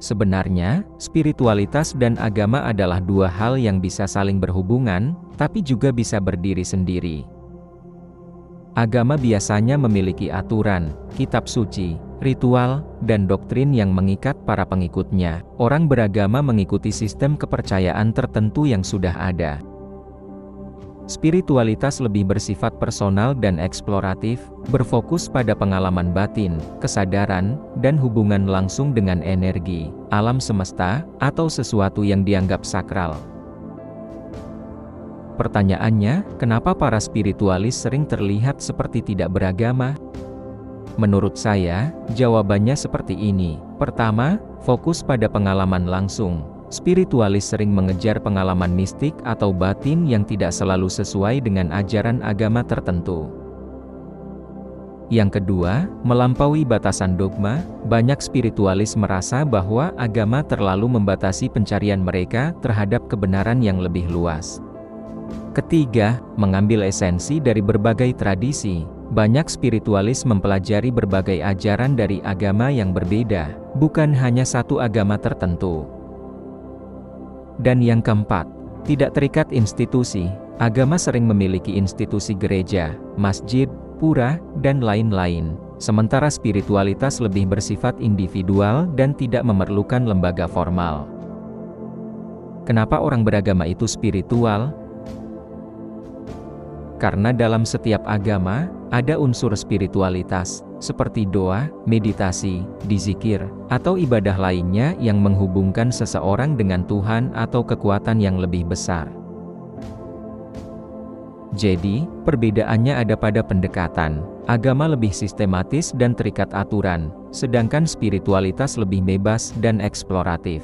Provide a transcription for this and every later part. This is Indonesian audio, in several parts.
Sebenarnya, spiritualitas dan agama adalah dua hal yang bisa saling berhubungan, tapi juga bisa berdiri sendiri. Agama biasanya memiliki aturan, kitab suci, ritual, dan doktrin yang mengikat para pengikutnya. Orang beragama mengikuti sistem kepercayaan tertentu yang sudah ada. Spiritualitas lebih bersifat personal dan eksploratif, berfokus pada pengalaman batin, kesadaran, dan hubungan langsung dengan energi, alam semesta, atau sesuatu yang dianggap sakral. Pertanyaannya, kenapa para spiritualis sering terlihat seperti tidak beragama? Menurut saya, jawabannya seperti ini. Pertama, fokus pada pengalaman langsung. Spiritualis sering mengejar pengalaman mistik atau batin yang tidak selalu sesuai dengan ajaran agama tertentu. Yang kedua, melampaui batasan dogma. Banyak spiritualis merasa bahwa agama terlalu membatasi pencarian mereka terhadap kebenaran yang lebih luas. Ketiga, mengambil esensi dari berbagai tradisi. Banyak spiritualis mempelajari berbagai ajaran dari agama yang berbeda, bukan hanya satu agama tertentu. Dan yang keempat, tidak terikat institusi. Agama sering memiliki institusi gereja, masjid, pura, dan lain-lain. Sementara spiritualitas lebih bersifat individual dan tidak memerlukan lembaga formal. Kenapa orang beragama itu spiritual? Karena dalam setiap agama, ada unsur spiritualitas, seperti doa, meditasi, dzikir, atau ibadah lainnya yang menghubungkan seseorang dengan Tuhan atau kekuatan yang lebih besar. Jadi, perbedaannya ada pada pendekatan. Agama lebih sistematis dan terikat aturan, sedangkan spiritualitas lebih bebas dan eksploratif.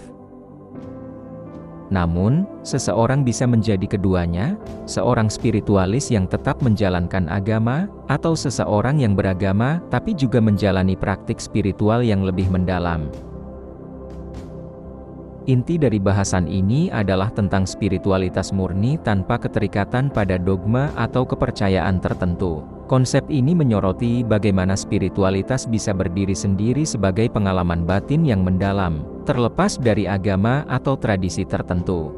Namun, seseorang bisa menjadi keduanya, seorang spiritualis yang tetap menjalankan agama, atau seseorang yang beragama tapi juga menjalani praktik spiritual yang lebih mendalam. Inti dari bahasan ini adalah tentang spiritualitas murni tanpa keterikatan pada dogma atau kepercayaan tertentu. Konsep ini menyoroti bagaimana spiritualitas bisa berdiri sendiri sebagai pengalaman batin yang mendalam, terlepas dari agama atau tradisi tertentu.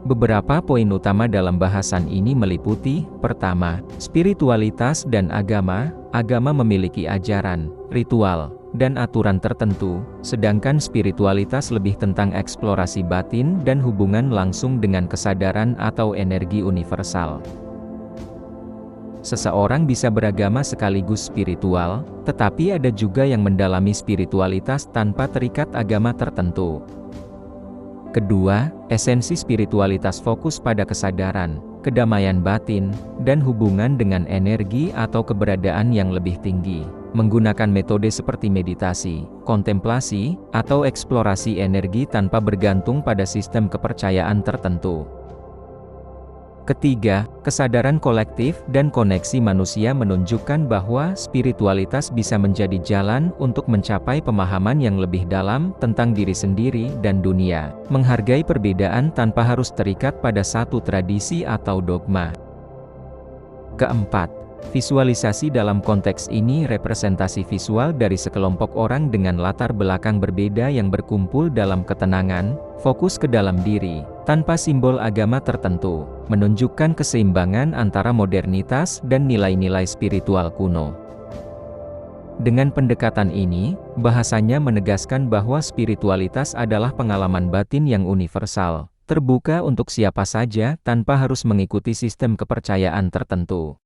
Beberapa poin utama dalam bahasan ini meliputi, pertama, spiritualitas dan agama. Agama memiliki ajaran, ritual, dan aturan tertentu, sedangkan spiritualitas lebih tentang eksplorasi batin dan hubungan langsung dengan kesadaran atau energi universal. Seseorang bisa beragama sekaligus spiritual, tetapi ada juga yang mendalami spiritualitas tanpa terikat agama tertentu. Kedua, esensi spiritualitas fokus pada kesadaran, kedamaian batin, dan hubungan dengan energi atau keberadaan yang lebih tinggi, menggunakan metode seperti meditasi, kontemplasi, atau eksplorasi energi tanpa bergantung pada sistem kepercayaan tertentu. Ketiga, kesadaran kolektif dan koneksi manusia menunjukkan bahwa spiritualitas bisa menjadi jalan untuk mencapai pemahaman yang lebih dalam tentang diri sendiri dan dunia, menghargai perbedaan tanpa harus terikat pada satu tradisi atau dogma. Keempat, visualisasi dalam konteks ini representasi visual dari sekelompok orang dengan latar belakang berbeda yang berkumpul dalam ketenangan, fokus ke dalam diri, tanpa simbol agama tertentu, menunjukkan keseimbangan antara modernitas dan nilai-nilai spiritual kuno. Dengan pendekatan ini, bahasanya menegaskan bahwa spiritualitas adalah pengalaman batin yang universal, terbuka untuk siapa saja tanpa harus mengikuti sistem kepercayaan tertentu.